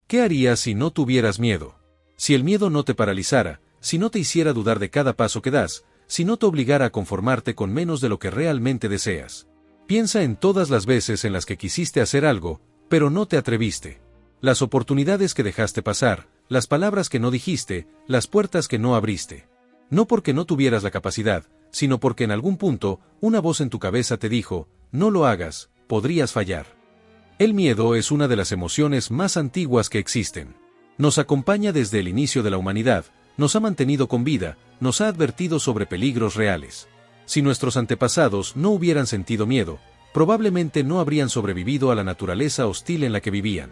¿Qué harías si no tuvieras miedo? Si el miedo no te paralizara, si no te hiciera dudar de cada paso que das, si no te obligara a conformarte con menos de lo que realmente deseas. Piensa en todas las veces en las que quisiste hacer algo, pero no te atreviste. Las oportunidades que dejaste pasar, las palabras que no dijiste, las puertas que no abriste. No porque no tuvieras la capacidad, sino porque en algún punto, una voz en tu cabeza te dijo, no lo hagas, podrías fallar. El miedo es una de las emociones más antiguas que existen. Nos acompaña desde el inicio de la humanidad, nos ha mantenido con vida, nos ha advertido sobre peligros reales. Si nuestros antepasados no hubieran sentido miedo, probablemente no habrían sobrevivido a la naturaleza hostil en la que vivían.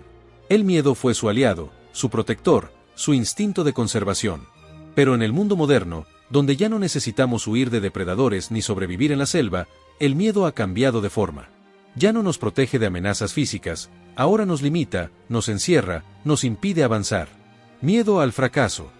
El miedo fue su aliado, su protector, su instinto de conservación. Pero en el mundo moderno, donde ya no necesitamos huir de depredadores ni sobrevivir en la selva, el miedo ha cambiado de forma. Ya no nos protege de amenazas físicas, ahora nos limita, nos encierra, nos impide avanzar. Miedo al fracaso.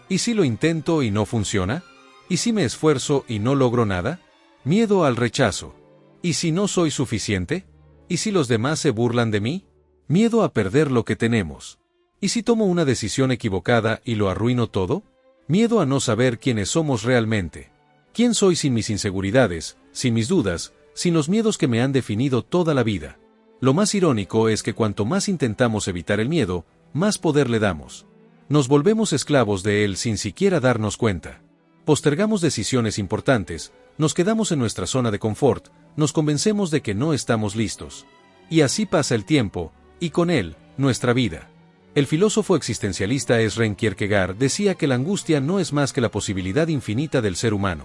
¿Y si lo intento y no funciona? ¿Y si me esfuerzo y no logro nada? Miedo al rechazo. ¿Y si no soy suficiente? ¿Y si los demás se burlan de mí? Miedo a perder lo que tenemos. ¿Y si tomo una decisión equivocada y lo arruino todo? Miedo a no saber quiénes somos realmente. ¿Quién soy sin mis inseguridades, sin mis dudas, sin los miedos que me han definido toda la vida? Lo más irónico es que cuanto más intentamos evitar el miedo, más poder le damos. Nos volvemos esclavos de él sin siquiera darnos cuenta. Postergamos decisiones importantes, nos quedamos en nuestra zona de confort, nos convencemos de que no estamos listos. Y así pasa el tiempo, y con él, nuestra vida. El filósofo existencialista Søren Kierkegaard decía que la angustia no es más que la posibilidad infinita del ser humano.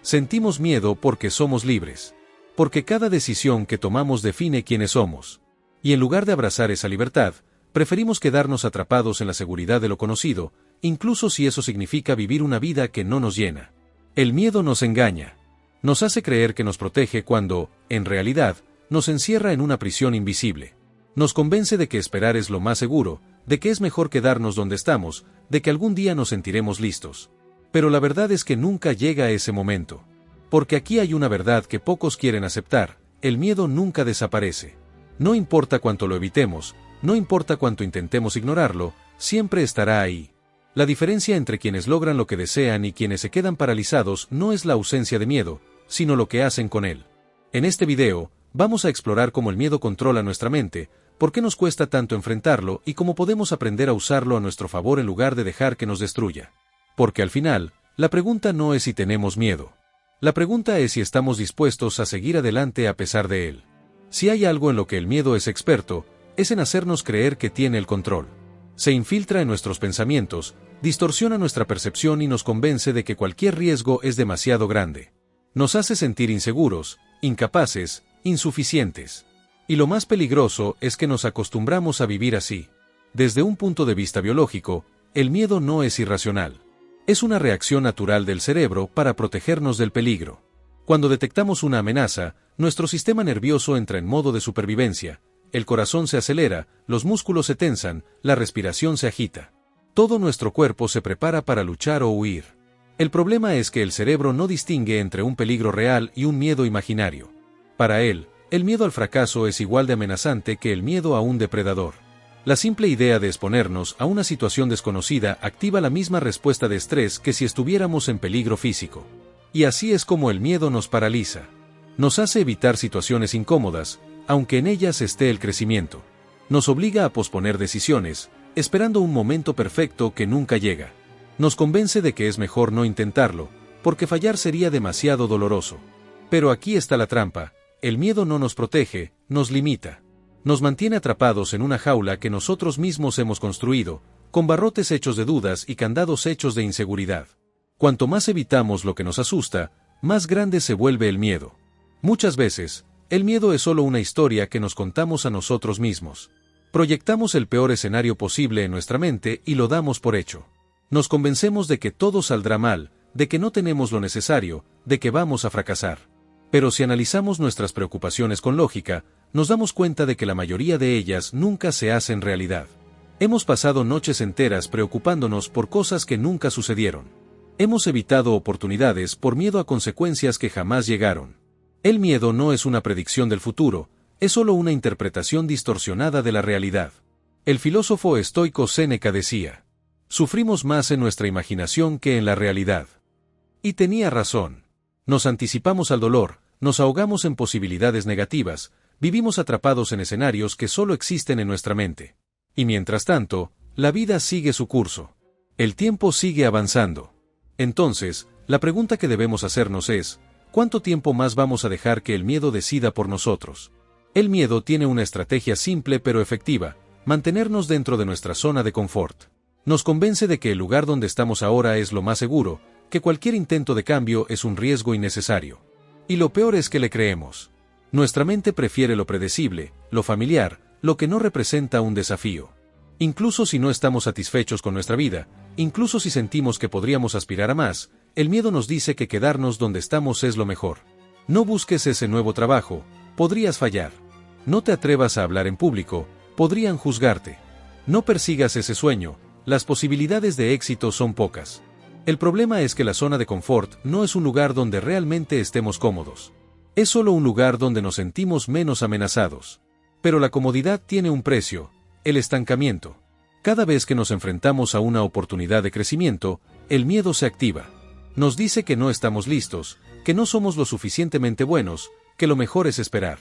Sentimos miedo porque somos libres. Porque cada decisión que tomamos define quiénes somos. Y en lugar de abrazar esa libertad, preferimos quedarnos atrapados en la seguridad de lo conocido, incluso si eso significa vivir una vida que no nos llena. El miedo nos engaña. Nos hace creer que nos protege cuando, en realidad, nos encierra en una prisión invisible. Nos convence de que esperar es lo más seguro, de que es mejor quedarnos donde estamos, de que algún día nos sentiremos listos. Pero la verdad es que nunca llega ese momento. Porque aquí hay una verdad que pocos quieren aceptar: el miedo nunca desaparece. No importa cuánto lo evitemos, no importa cuánto intentemos ignorarlo, siempre estará ahí. La diferencia entre quienes logran lo que desean y quienes se quedan paralizados no es la ausencia de miedo, sino lo que hacen con él. En este video, vamos a explorar cómo el miedo controla nuestra mente, por qué nos cuesta tanto enfrentarlo y cómo podemos aprender a usarlo a nuestro favor en lugar de dejar que nos destruya. Porque al final, la pregunta no es si tenemos miedo. La pregunta es si estamos dispuestos a seguir adelante a pesar de él. Si hay algo en lo que el miedo es experto, es en hacernos creer que tiene el control. Se infiltra en nuestros pensamientos, distorsiona nuestra percepción y nos convence de que cualquier riesgo es demasiado grande. Nos hace sentir inseguros, incapaces, insuficientes. Y lo más peligroso es que nos acostumbramos a vivir así. Desde un punto de vista biológico, el miedo no es irracional. Es una reacción natural del cerebro para protegernos del peligro. Cuando detectamos una amenaza, nuestro sistema nervioso entra en modo de supervivencia, el corazón se acelera, los músculos se tensan, la respiración se agita. Todo nuestro cuerpo se prepara para luchar o huir. El problema es que el cerebro no distingue entre un peligro real y un miedo imaginario. Para él, el miedo al fracaso es igual de amenazante que el miedo a un depredador. La simple idea de exponernos a una situación desconocida activa la misma respuesta de estrés que si estuviéramos en peligro físico. Y así es como el miedo nos paraliza. Nos hace evitar situaciones incómodas, aunque en ellas esté el crecimiento. Nos obliga a posponer decisiones, esperando un momento perfecto que nunca llega. Nos convence de que es mejor no intentarlo, porque fallar sería demasiado doloroso. Pero aquí está la trampa: el miedo no nos protege, nos limita. Nos mantiene atrapados en una jaula que nosotros mismos hemos construido, con barrotes hechos de dudas y candados hechos de inseguridad. Cuanto más evitamos lo que nos asusta, más grande se vuelve el miedo. Muchas veces, el miedo es solo una historia que nos contamos a nosotros mismos. Proyectamos el peor escenario posible en nuestra mente y lo damos por hecho. Nos convencemos de que todo saldrá mal, de que no tenemos lo necesario, de que vamos a fracasar. Pero si analizamos nuestras preocupaciones con lógica, nos damos cuenta de que la mayoría de ellas nunca se hacen realidad. Hemos pasado noches enteras preocupándonos por cosas que nunca sucedieron. Hemos evitado oportunidades por miedo a consecuencias que jamás llegaron. El miedo no es una predicción del futuro, es solo una interpretación distorsionada de la realidad. El filósofo estoico Séneca decía: sufrimos más en nuestra imaginación que en la realidad. Y tenía razón. Nos anticipamos al dolor, nos ahogamos en posibilidades negativas, vivimos atrapados en escenarios que solo existen en nuestra mente. Y mientras tanto, la vida sigue su curso. El tiempo sigue avanzando. Entonces, la pregunta que debemos hacernos es: ¿cuánto tiempo más vamos a dejar que el miedo decida por nosotros? El miedo tiene una estrategia simple pero efectiva: mantenernos dentro de nuestra zona de confort. Nos convence de que el lugar donde estamos ahora es lo más seguro, que cualquier intento de cambio es un riesgo innecesario. Y lo peor es que le creemos. Nuestra mente prefiere lo predecible, lo familiar, lo que no representa un desafío. Incluso si no estamos satisfechos con nuestra vida, incluso si sentimos que podríamos aspirar a más, el miedo nos dice que quedarnos donde estamos es lo mejor. No busques ese nuevo trabajo, podrías fallar. No te atrevas a hablar en público, podrían juzgarte. No persigas ese sueño, las posibilidades de éxito son pocas. El problema es que la zona de confort no es un lugar donde realmente estemos cómodos. Es solo un lugar donde nos sentimos menos amenazados. Pero la comodidad tiene un precio: el estancamiento. Cada vez que nos enfrentamos a una oportunidad de crecimiento, el miedo se activa. Nos dice que no estamos listos, que no somos lo suficientemente buenos, que lo mejor es esperar.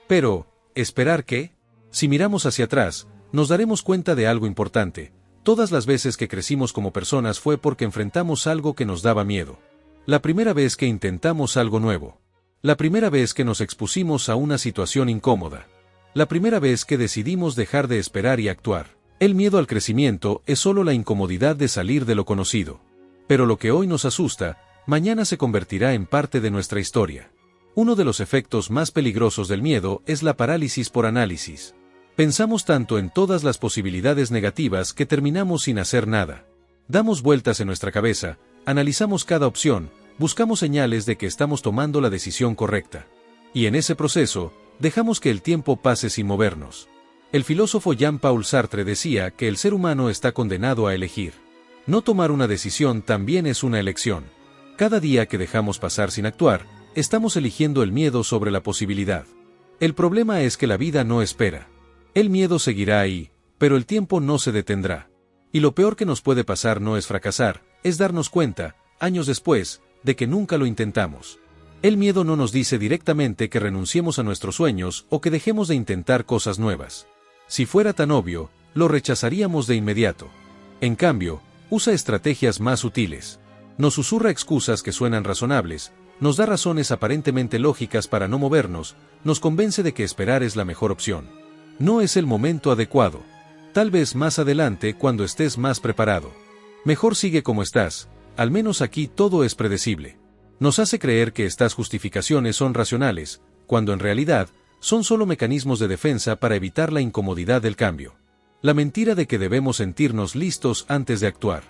Pero, ¿esperar qué? Si miramos hacia atrás, nos daremos cuenta de algo importante. Todas las veces que crecimos como personas fue porque enfrentamos algo que nos daba miedo. La primera vez que intentamos algo nuevo. La primera vez que nos expusimos a una situación incómoda. La primera vez que decidimos dejar de esperar y actuar. El miedo al crecimiento es solo la incomodidad de salir de lo conocido. Pero lo que hoy nos asusta, mañana se convertirá en parte de nuestra historia. Uno de los efectos más peligrosos del miedo es la parálisis por análisis. Pensamos tanto en todas las posibilidades negativas que terminamos sin hacer nada. Damos vueltas en nuestra cabeza, analizamos cada opción, buscamos señales de que estamos tomando la decisión correcta. Y en ese proceso, dejamos que el tiempo pase sin movernos. El filósofo Jean-Paul Sartre decía que el ser humano está condenado a elegir. No tomar una decisión también es una elección. Cada día que dejamos pasar sin actuar, estamos eligiendo el miedo sobre la posibilidad. El problema es que la vida no espera. El miedo seguirá ahí, pero el tiempo no se detendrá. Y lo peor que nos puede pasar no es fracasar, es darnos cuenta, años después, de que nunca lo intentamos. El miedo no nos dice directamente que renunciemos a nuestros sueños o que dejemos de intentar cosas nuevas. Si fuera tan obvio, lo rechazaríamos de inmediato. En cambio, usa estrategias más sutiles. Nos susurra excusas que suenan razonables, nos da razones aparentemente lógicas para no movernos, nos convence de que esperar es la mejor opción. No es el momento adecuado. Tal vez más adelante cuando estés más preparado. Mejor sigue como estás, al menos aquí todo es predecible. Nos hace creer que estas justificaciones son racionales, cuando en realidad son solo mecanismos de defensa para evitar la incomodidad del cambio. La mentira de que debemos sentirnos listos antes de actuar.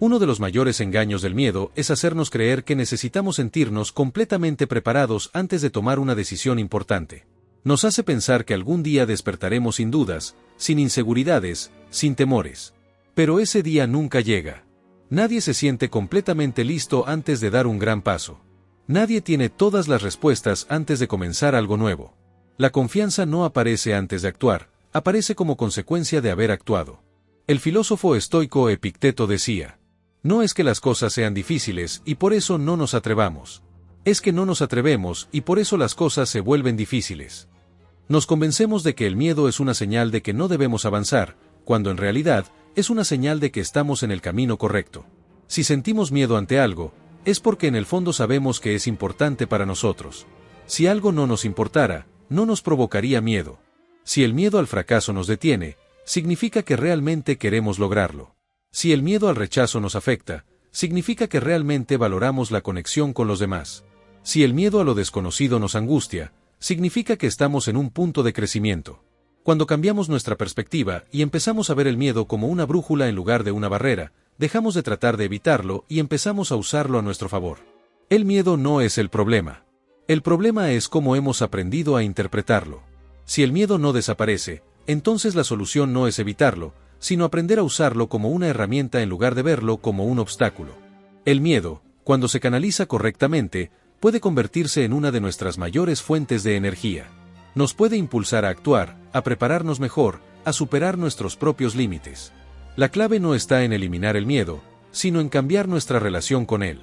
Uno de los mayores engaños del miedo es hacernos creer que necesitamos sentirnos completamente preparados antes de tomar una decisión importante. Nos hace pensar que algún día despertaremos sin dudas, sin inseguridades, sin temores. Pero ese día nunca llega. Nadie se siente completamente listo antes de dar un gran paso. Nadie tiene todas las respuestas antes de comenzar algo nuevo. La confianza no aparece antes de actuar, aparece como consecuencia de haber actuado. El filósofo estoico Epicteto decía: no es que las cosas sean difíciles y por eso no nos atrevamos. Es que no nos atrevemos y por eso las cosas se vuelven difíciles. Nos convencemos de que el miedo es una señal de que no debemos avanzar, cuando en realidad es una señal de que estamos en el camino correcto. Si sentimos miedo ante algo, es porque en el fondo sabemos que es importante para nosotros. Si algo no nos importara, no nos provocaría miedo. Si el miedo al fracaso nos detiene, significa que realmente queremos lograrlo. Si el miedo al rechazo nos afecta, significa que realmente valoramos la conexión con los demás. Si el miedo a lo desconocido nos angustia, significa que estamos en un punto de crecimiento. Cuando cambiamos nuestra perspectiva y empezamos a ver el miedo como una brújula en lugar de una barrera, dejamos de tratar de evitarlo y empezamos a usarlo a nuestro favor. El miedo no es el problema. El problema es cómo hemos aprendido a interpretarlo. Si el miedo no desaparece, entonces la solución no es evitarlo, sino aprender a usarlo como una herramienta en lugar de verlo como un obstáculo. El miedo, cuando se canaliza correctamente, puede convertirse en una de nuestras mayores fuentes de energía. Nos puede impulsar a actuar, a prepararnos mejor, a superar nuestros propios límites. La clave no está en eliminar el miedo, sino en cambiar nuestra relación con él.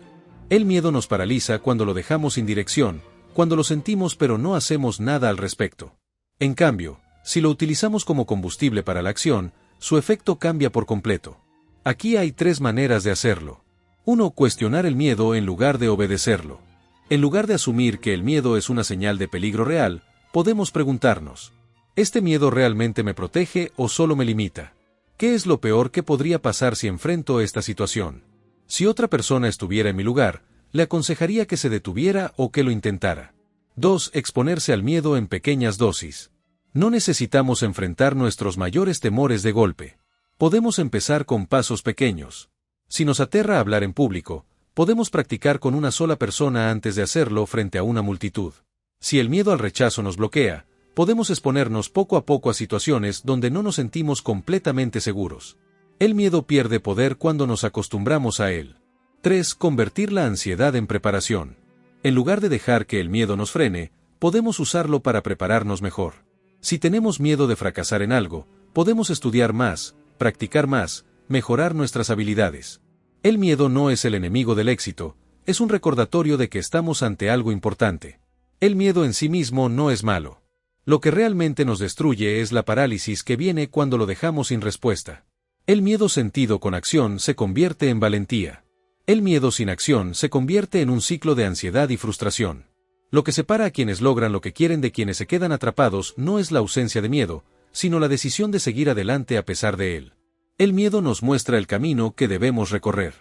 El miedo nos paraliza cuando lo dejamos sin dirección, cuando lo sentimos pero no hacemos nada al respecto. En cambio, si lo utilizamos como combustible para la acción, su efecto cambia por completo. Aquí hay 3 maneras de hacerlo. 1. Cuestionar el miedo en lugar de obedecerlo. En lugar de asumir que el miedo es una señal de peligro real, podemos preguntarnos: ¿este miedo realmente me protege o solo me limita? ¿Qué es lo peor que podría pasar si enfrento esta situación? Si otra persona estuviera en mi lugar, le aconsejaría que se detuviera o que lo intentara. 2. Exponerse al miedo en pequeñas dosis. No necesitamos enfrentar nuestros mayores temores de golpe. Podemos empezar con pasos pequeños. Si nos aterra hablar en público, podemos practicar con una sola persona antes de hacerlo frente a una multitud. Si el miedo al rechazo nos bloquea, podemos exponernos poco a poco a situaciones donde no nos sentimos completamente seguros. El miedo pierde poder cuando nos acostumbramos a él. 3. Convertir la ansiedad en preparación. En lugar de dejar que el miedo nos frene, podemos usarlo para prepararnos mejor. Si tenemos miedo de fracasar en algo, podemos estudiar más, practicar más, mejorar nuestras habilidades. El miedo no es el enemigo del éxito, es un recordatorio de que estamos ante algo importante. El miedo en sí mismo no es malo. Lo que realmente nos destruye es la parálisis que viene cuando lo dejamos sin respuesta. El miedo sentido con acción se convierte en valentía. El miedo sin acción se convierte en un ciclo de ansiedad y frustración. Lo que separa a quienes logran lo que quieren de quienes se quedan atrapados no es la ausencia de miedo, sino la decisión de seguir adelante a pesar de él. El miedo nos muestra el camino que debemos recorrer.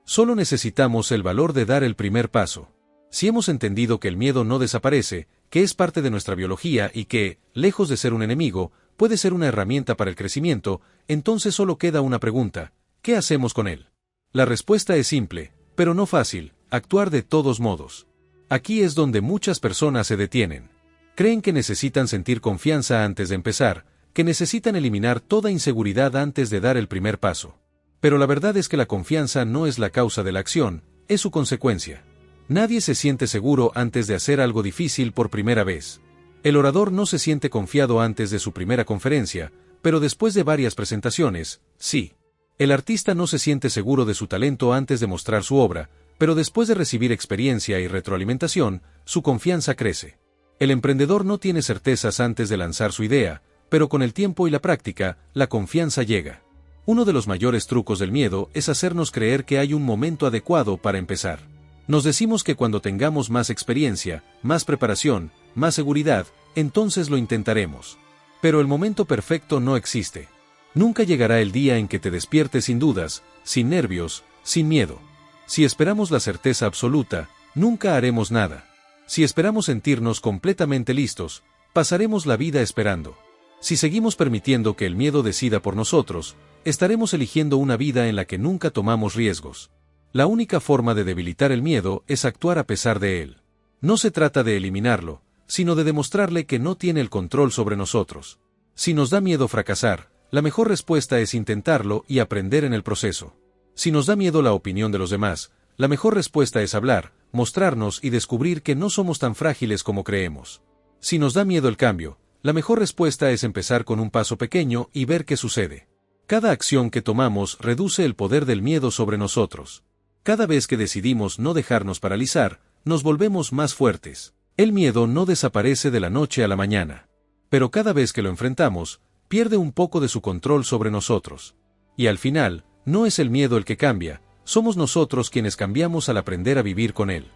Solo necesitamos el valor de dar el primer paso. Si hemos entendido que el miedo no desaparece, que es parte de nuestra biología y que, lejos de ser un enemigo, puede ser una herramienta para el crecimiento, entonces solo queda una pregunta: ¿qué hacemos con él? La respuesta es simple, pero no fácil: actuar de todos modos. Aquí es donde muchas personas se detienen. Creen que necesitan sentir confianza antes de empezar, que necesitan eliminar toda inseguridad antes de dar el primer paso. Pero la verdad es que la confianza no es la causa de la acción, es su consecuencia. Nadie se siente seguro antes de hacer algo difícil por primera vez. El orador no se siente confiado antes de su primera conferencia, pero después de varias presentaciones, sí. El artista no se siente seguro de su talento antes de mostrar su obra, pero después de recibir experiencia y retroalimentación, su confianza crece. El emprendedor no tiene certezas antes de lanzar su idea, pero con el tiempo y la práctica, la confianza llega. Uno de los mayores trucos del miedo es hacernos creer que hay un momento adecuado para empezar. Nos decimos que cuando tengamos más experiencia, más preparación, más seguridad, entonces lo intentaremos. Pero el momento perfecto no existe. Nunca llegará el día en que te despiertes sin dudas, sin nervios, sin miedo. Si esperamos la certeza absoluta, nunca haremos nada. Si esperamos sentirnos completamente listos, pasaremos la vida esperando. Si seguimos permitiendo que el miedo decida por nosotros, estaremos eligiendo una vida en la que nunca tomamos riesgos. La única forma de debilitar el miedo es actuar a pesar de él. No se trata de eliminarlo, sino de demostrarle que no tiene el control sobre nosotros. Si nos da miedo fracasar, la mejor respuesta es intentarlo y aprender en el proceso. Si nos da miedo la opinión de los demás, la mejor respuesta es hablar, mostrarnos y descubrir que no somos tan frágiles como creemos. Si nos da miedo el cambio, la mejor respuesta es empezar con un paso pequeño y ver qué sucede. Cada acción que tomamos reduce el poder del miedo sobre nosotros. Cada vez que decidimos no dejarnos paralizar, nos volvemos más fuertes. El miedo no desaparece de la noche a la mañana. Pero cada vez que lo enfrentamos, pierde un poco de su control sobre nosotros. Y al final, no es el miedo el que cambia, somos nosotros quienes cambiamos al aprender a vivir con él.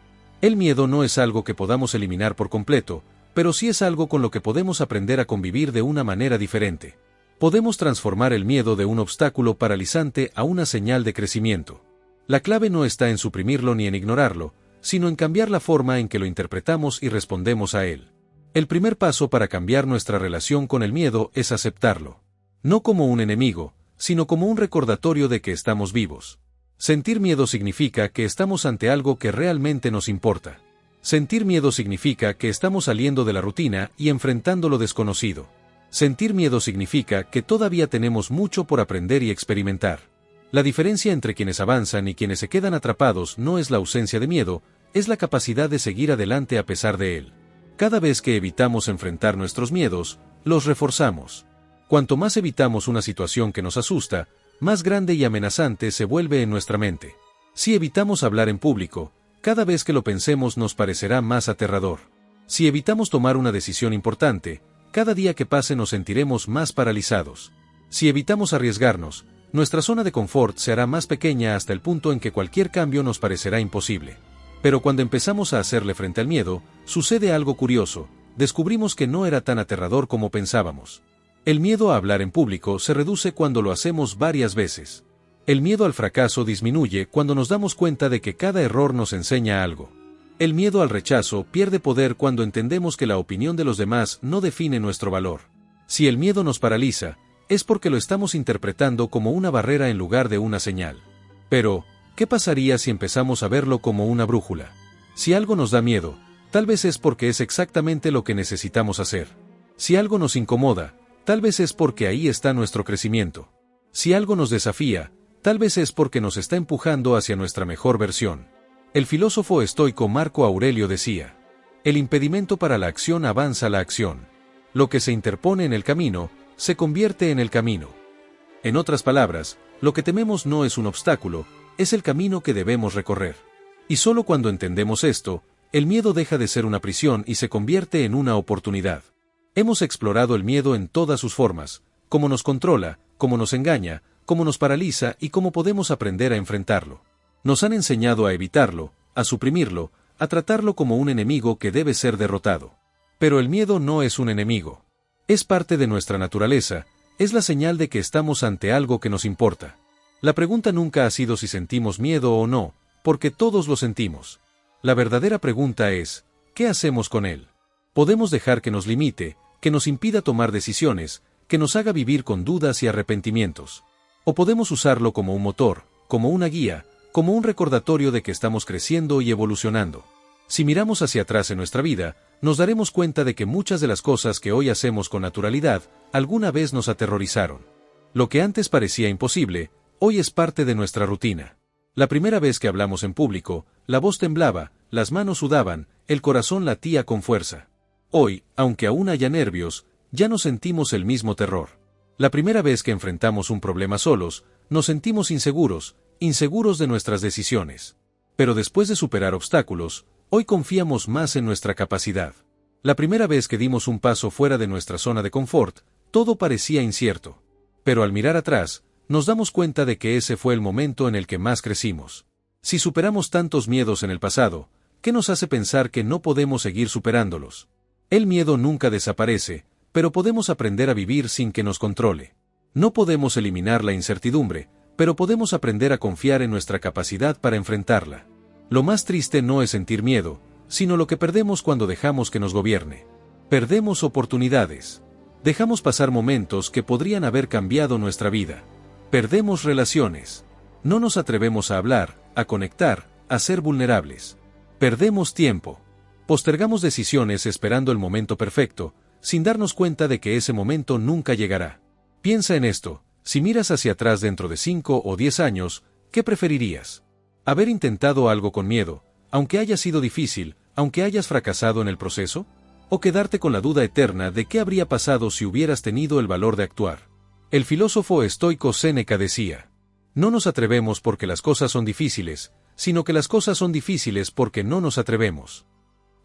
El miedo no es algo que podamos eliminar por completo, pero sí es algo con lo que podemos aprender a convivir de una manera diferente. Podemos transformar el miedo de un obstáculo paralizante a una señal de crecimiento. La clave no está en suprimirlo ni en ignorarlo, sino en cambiar la forma en que lo interpretamos y respondemos a él. El primer paso para cambiar nuestra relación con el miedo es aceptarlo. No como un enemigo, sino como un recordatorio de que estamos vivos. Sentir miedo significa que estamos ante algo que realmente nos importa. Sentir miedo significa que estamos saliendo de la rutina y enfrentando lo desconocido. Sentir miedo significa que todavía tenemos mucho por aprender y experimentar. La diferencia entre quienes avanzan y quienes se quedan atrapados no es la ausencia de miedo, es la capacidad de seguir adelante a pesar de él. Cada vez que evitamos enfrentar nuestros miedos, los reforzamos. Cuanto más evitamos una situación que nos asusta, más grande y amenazante se vuelve en nuestra mente. Si evitamos hablar en público, cada vez que lo pensemos nos parecerá más aterrador. Si evitamos tomar una decisión importante, cada día que pase nos sentiremos más paralizados. Si evitamos arriesgarnos, nuestra zona de confort se hará más pequeña hasta el punto en que cualquier cambio nos parecerá imposible. Pero cuando empezamos a hacerle frente al miedo, sucede algo curioso, descubrimos que no era tan aterrador como pensábamos. El miedo a hablar en público se reduce cuando lo hacemos varias veces. El miedo al fracaso disminuye cuando nos damos cuenta de que cada error nos enseña algo. El miedo al rechazo pierde poder cuando entendemos que la opinión de los demás no define nuestro valor. Si el miedo nos paraliza, es porque lo estamos interpretando como una barrera en lugar de una señal. Pero, ¿qué pasaría si empezamos a verlo como una brújula? Si algo nos da miedo, tal vez es porque es exactamente lo que necesitamos hacer. Si algo nos incomoda, tal vez es porque ahí está nuestro crecimiento. Si algo nos desafía, tal vez es porque nos está empujando hacia nuestra mejor versión. El filósofo estoico Marco Aurelio decía: el impedimento para la acción avanza la acción. Lo que se interpone en el camino, se convierte en el camino. En otras palabras, lo que tememos no es un obstáculo, es el camino que debemos recorrer. Y solo cuando entendemos esto, el miedo deja de ser una prisión y se convierte en una oportunidad. Hemos explorado el miedo en todas sus formas, cómo nos controla, cómo nos engaña, cómo nos paraliza y cómo podemos aprender a enfrentarlo. Nos han enseñado a evitarlo, a suprimirlo, a tratarlo como un enemigo que debe ser derrotado. Pero el miedo no es un enemigo. Es parte de nuestra naturaleza, es la señal de que estamos ante algo que nos importa. La pregunta nunca ha sido si sentimos miedo o no, porque todos lo sentimos. La verdadera pregunta es, ¿qué hacemos con él? Podemos dejar que nos limite, que nos impida tomar decisiones, que nos haga vivir con dudas y arrepentimientos. O podemos usarlo como un motor, como una guía, como un recordatorio de que estamos creciendo y evolucionando. Si miramos hacia atrás en nuestra vida, nos daremos cuenta de que muchas de las cosas que hoy hacemos con naturalidad, alguna vez nos aterrorizaron. Lo que antes parecía imposible, hoy es parte de nuestra rutina. La primera vez que hablamos en público, la voz temblaba, las manos sudaban, el corazón latía con fuerza. Hoy, aunque aún haya nervios, ya no sentimos el mismo terror. La primera vez que enfrentamos un problema solos, nos sentimos inseguros de nuestras decisiones. Pero después de superar obstáculos, hoy confiamos más en nuestra capacidad. La primera vez que dimos un paso fuera de nuestra zona de confort, todo parecía incierto. Pero al mirar atrás, nos damos cuenta de que ese fue el momento en el que más crecimos. Si superamos tantos miedos en el pasado, ¿qué nos hace pensar que no podemos seguir superándolos? El miedo nunca desaparece, pero podemos aprender a vivir sin que nos controle. No podemos eliminar la incertidumbre, pero podemos aprender a confiar en nuestra capacidad para enfrentarla. Lo más triste no es sentir miedo, sino lo que perdemos cuando dejamos que nos gobierne. Perdemos oportunidades. Dejamos pasar momentos que podrían haber cambiado nuestra vida. Perdemos relaciones. No nos atrevemos a hablar, a conectar, a ser vulnerables. Perdemos tiempo. Postergamos decisiones esperando el momento perfecto, sin darnos cuenta de que ese momento nunca llegará. Piensa en esto, si miras hacia atrás dentro de 5 o 10 años, ¿qué preferirías? ¿Haber intentado algo con miedo, aunque haya sido difícil, aunque hayas fracasado en el proceso? ¿O quedarte con la duda eterna de qué habría pasado si hubieras tenido el valor de actuar? El filósofo estoico Séneca decía: no nos atrevemos porque las cosas son difíciles, sino que las cosas son difíciles porque no nos atrevemos.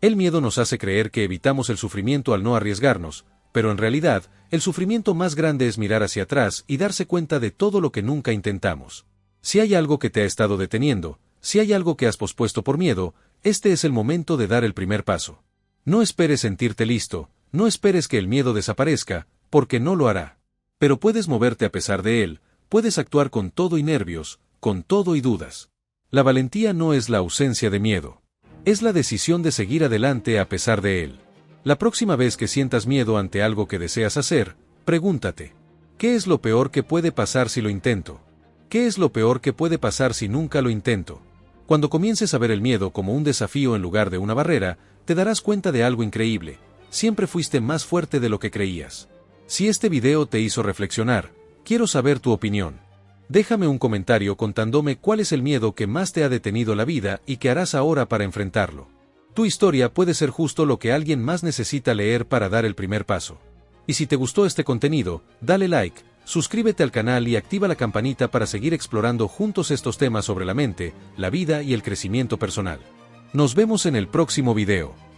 El miedo nos hace creer que evitamos el sufrimiento al no arriesgarnos, pero en realidad, el sufrimiento más grande es mirar hacia atrás y darse cuenta de todo lo que nunca intentamos. Si hay algo que te ha estado deteniendo, si hay algo que has pospuesto por miedo, este es el momento de dar el primer paso. No esperes sentirte listo, no esperes que el miedo desaparezca, porque no lo hará. Pero puedes moverte a pesar de él, puedes actuar con todo y nervios, con todo y dudas. La valentía no es la ausencia de miedo. Es la decisión de seguir adelante a pesar de él. La próxima vez que sientas miedo ante algo que deseas hacer, pregúntate: ¿qué es lo peor que puede pasar si lo intento? ¿Qué es lo peor que puede pasar si nunca lo intento? Cuando comiences a ver el miedo como un desafío en lugar de una barrera, te darás cuenta de algo increíble: siempre fuiste más fuerte de lo que creías. Si este video te hizo reflexionar, quiero saber tu opinión. Déjame un comentario contándome cuál es el miedo que más te ha detenido la vida y qué harás ahora para enfrentarlo. Tu historia puede ser justo lo que alguien más necesita leer para dar el primer paso. Y si te gustó este contenido, dale like, suscríbete al canal y activa la campanita para seguir explorando juntos estos temas sobre la mente, la vida y el crecimiento personal. Nos vemos en el próximo video.